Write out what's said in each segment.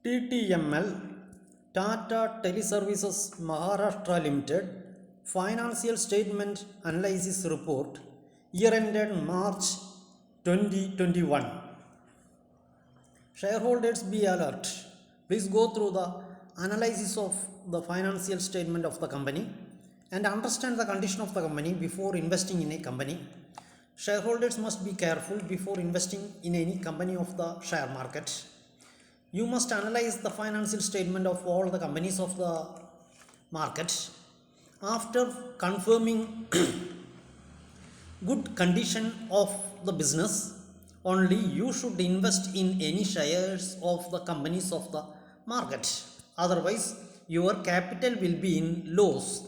TTML Tata Teleservices Maharashtra Limited Financial Statement Analysis Report year ended March 2021. Shareholders be alert. Please go through the analysis of the financial statement of the company and understand the condition of the company before investing in a company. Shareholders must be careful before investing in any company of the share market. You must analyze the financial statement of all the companies of the market. After confirming good condition of the business, only you should invest in any shares of the companies of the market. Otherwise, your capital will be in loss.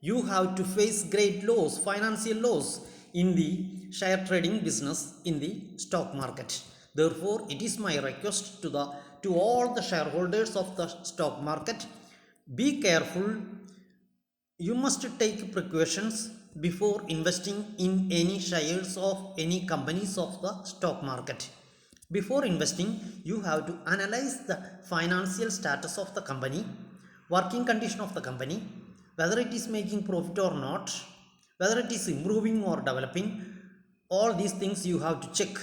You have to face great loss, financial loss in the share trading business in the stock market. Therefore, it is my request to all the shareholders of the stock market, be careful. You must take precautions before investing in any shares of any companies of the stock market. Before investing, you have to analyze the financial status of the company, working condition of the company, whether it is making profit or not, whether it is improving or developing. All these things you have to check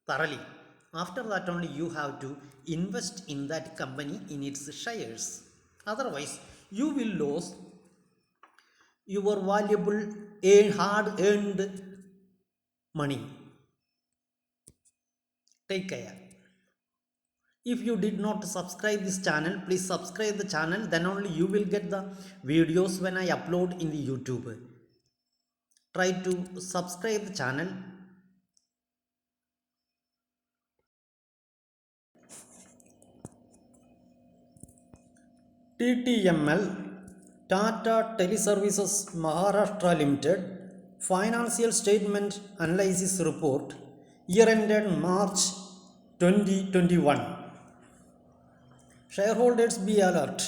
thoroughly. After that only you have to invest in that company in its shares. Otherwise, you will lose your valuable hard earned money. Take care. If you did not subscribe this channel, please subscribe the channel, then only you will get the videos when I upload in the YouTube. Try to subscribe the channel. TTML Tata Teleservices Maharashtra Limited Financial Statement Analysis Report year ended March 2021. Shareholders be alert.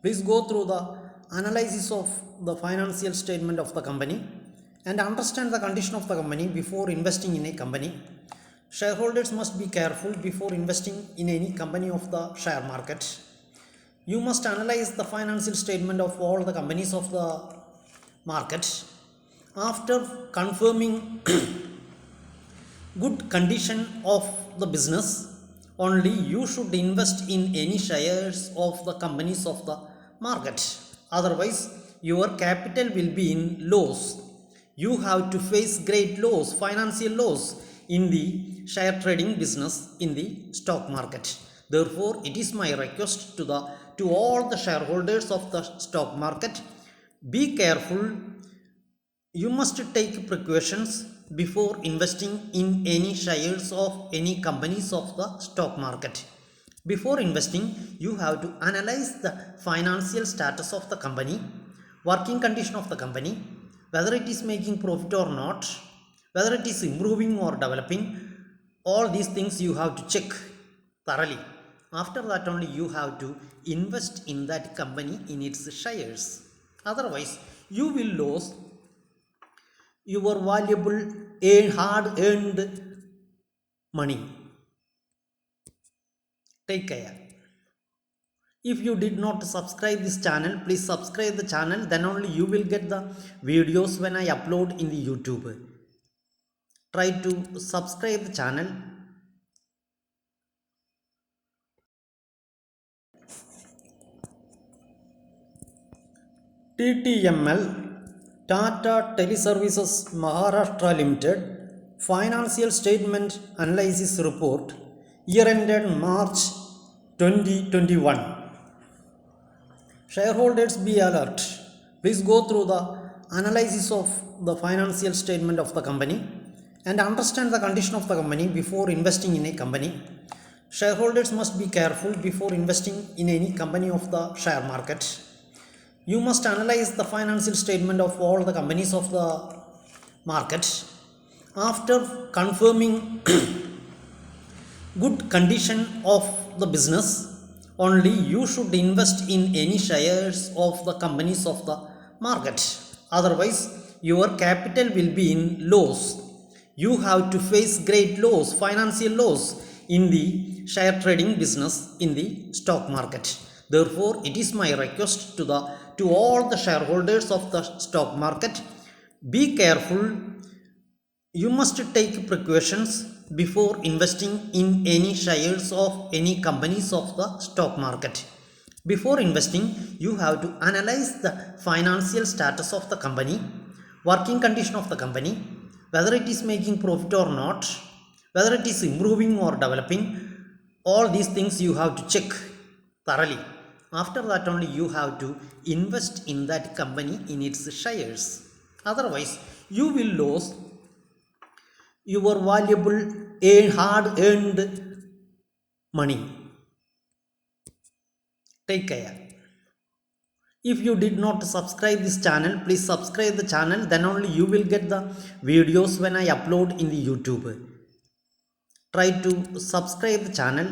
Please go through the analysis of the financial statement of the company and understand the condition of the company before investing in a company. Shareholders must be careful before investing in any company of the share market. You must analyze the financial statement of all the companies of the market. After confirming good condition of the business, only you should invest in any shares of the companies of the market. Otherwise, your capital will be in loss. You have to face great loss, financial loss in the share trading business in the stock market. Therefore, it is my request to all the shareholders of the stock market, be careful. You must take precautions before investing in any shares of any companies of the stock market. Before investing, you have to analyze the financial status of the company, working condition of the company, whether it is making profit or not, whether it is improving or developing. All these things you have to check thoroughly. After that only you have to invest in that company in its shares. Otherwise, you will lose your valuable hard earned money. Take care. If you did not subscribe this channel, please subscribe the channel, then only you will get the videos when I upload in the YouTube. Try to subscribe the channel. TTML Tata Teleservices Maharashtra Limited Financial Statement Analysis Report year ended March 2021. Shareholders be alert. Please go through the analysis of the financial statement of the company and understand the condition of the company before investing in a company. Shareholders must be careful before investing in any company of the share market. You must analyze the financial statement of all the companies of the market. After confirming good condition of the business, only you should invest in any shares of the companies of the market. Otherwise, your capital will be in loss. You have to face great loss, financial loss in the share trading business in the stock market. Therefore, it is my request to all the shareholders of the stock market, be careful. You must take precautions before investing in any shares of any companies of the stock market. Before investing, you have to analyze the financial status of the company, working condition of the company, whether it is making profit or not, whether it is improving or developing. All these things you have to check thoroughly. After that only you have to invest in that company in its shares. Otherwise, you will lose your valuable hard earned money. Take care. If you did not subscribe this channel, please subscribe the channel, then only you will get the videos when I upload in the YouTube. Try to subscribe the channel.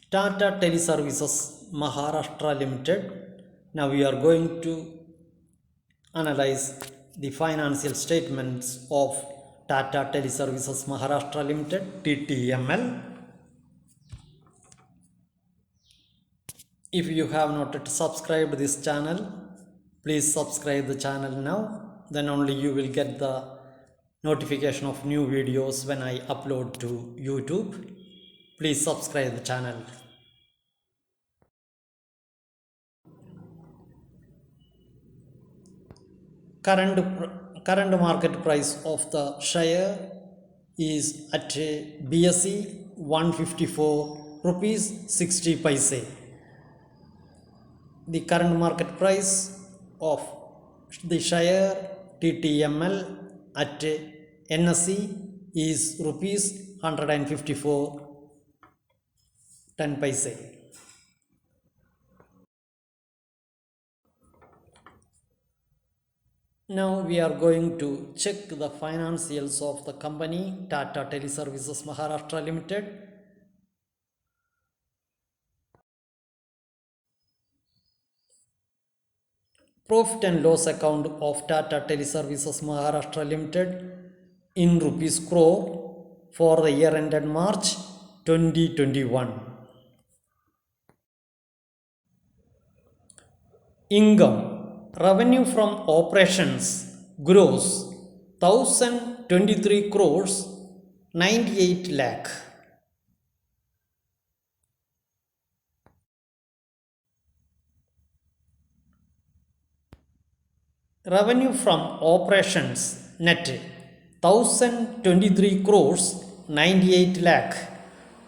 Tata Teleservices Maharashtra Limited. Now we are going to analyze the financial statements of Tata Teleservices Maharashtra Limited, TTML. If you have not yet subscribed this channel, please subscribe the channel now. Then only you will get the notification of new videos when I upload to YouTube. Please subscribe the channel. Current market price of the share is at BSE 154 rupees 60 paise. The current market price of the share TTML at NSE is rupees 154 10 paise. Now we are going to check the financials of the company Tata Teleservices Maharashtra Limited. Profit and loss account of Tata Teleservices Maharashtra Limited in rupees crore for the year ended March 2021. Income. Revenue from operations gross 1023 crores 98 lakh. Revenue from operations net 1023 crores 98 lakh.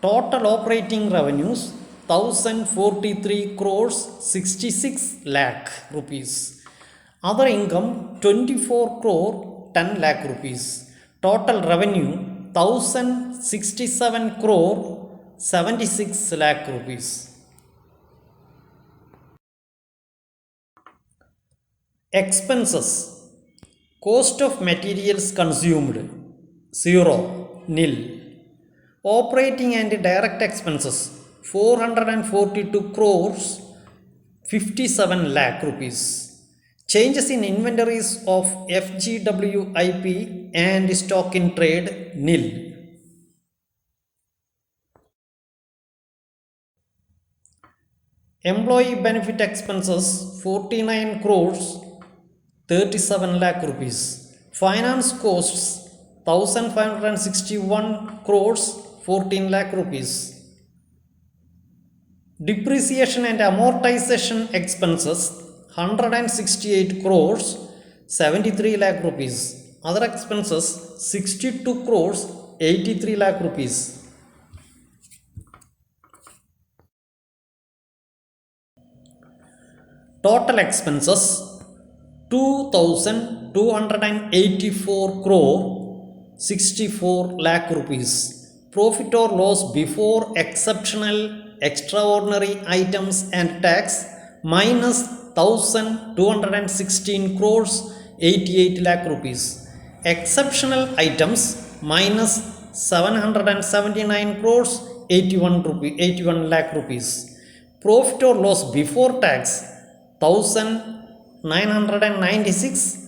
Total operating revenues 1043 crores 66 lakh rupees. Other income 24 crore 10 lakh rupees. Total revenue 1067 crore 76 lakh rupees. Expenses. Cost of materials consumed 0 nil. Operating and direct expenses 442 crores 57 lakh rupees. Changes in inventories of FGWIP and stock in trade nil. Employee benefit expenses 49 crores 37 lakh rupees. Finance costs 1561 crores 14 lakh rupees. Depreciation and amortization expenses 168 crores 73 lakh rupees. Other expenses 62 crores 83 lakh rupees. Total expenses 2284 crore 64 lakh rupees. Profit or loss before exceptional extraordinary items and tax minus 1216 crores 88 lakh rupees. Exceptional items minus 779 crores 81 lakh rupees. Profit or loss before tax 1996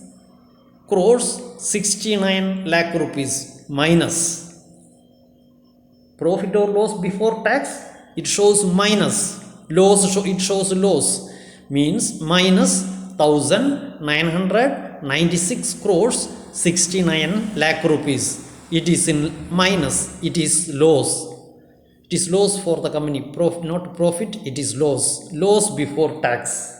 crores 69 lakh rupees minus. Profit or loss before tax, it shows minus. Loss, it shows loss, means minus 1996 crores 69 lakh rupees. It is in minus, it is loss. It is loss for the company. Profit, not profit, it is loss. Loss before tax.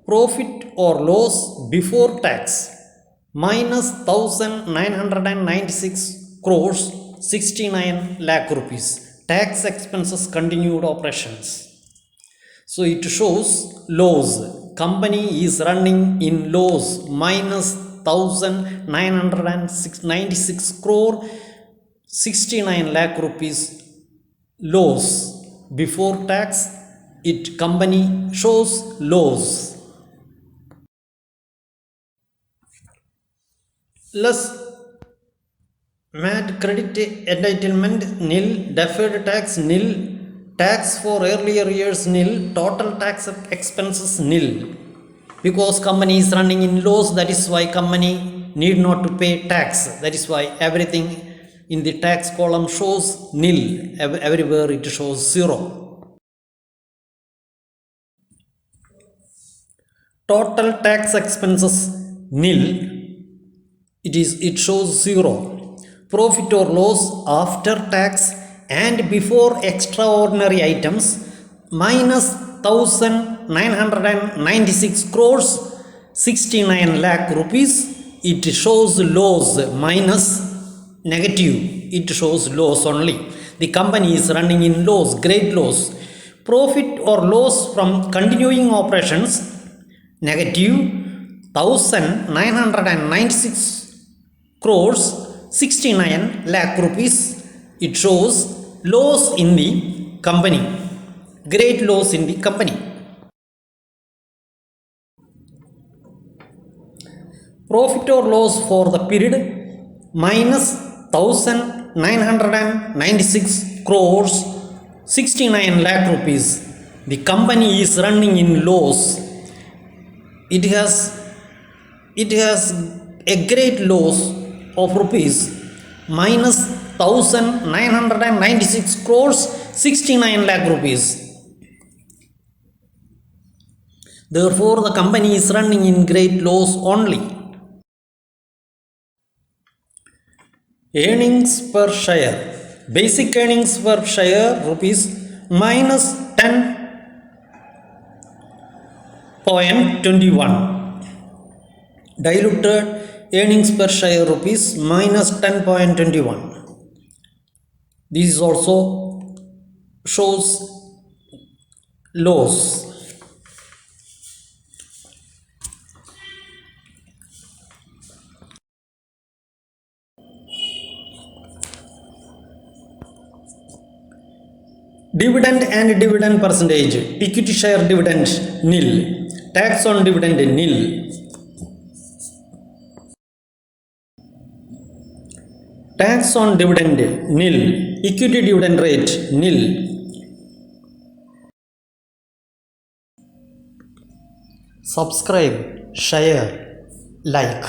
Profit or loss before tax minus 1996 crores 69 lakh rupees. Tax expenses continued operations. So it shows loss. Company is running in loss minus 1996 crore 69 lakh rupees loss. Before tax, it company shows loss. Less MAT credit entitlement nil, deferred tax nil, tax for earlier years nil, total tax expenses nil. Because company is running in loss, that is why company need not to pay tax. That is why everything in the tax column shows nil. Everywhere it shows 0. Total tax expenses nil. It shows 0. Profit or loss after tax and before extraordinary items minus 1996 crores 69 lakh rupees. It shows loss minus negative. It shows loss only. The company is running in loss, great loss. Profit or loss from continuing operations negative 1996 crores 69 lakh rupees. It shows loss in the company, great loss in the company. Profit or loss for the period minus 1996 crores 69 lakh rupees. The company is running in loss. It has a great loss of rupees minus 1996 crores 69 lakh rupees. Therefore, the company is running in great loss only. Earnings per share. Basic earnings per share rupees minus 10.21. Diluted earnings per share rupees minus 10.21. This also shows loss. Dividend and dividend percentage. Equity share dividend nil. Tax on dividend nil. Tax on dividend nil. Equity dividend rate nil. Subscribe, share, like.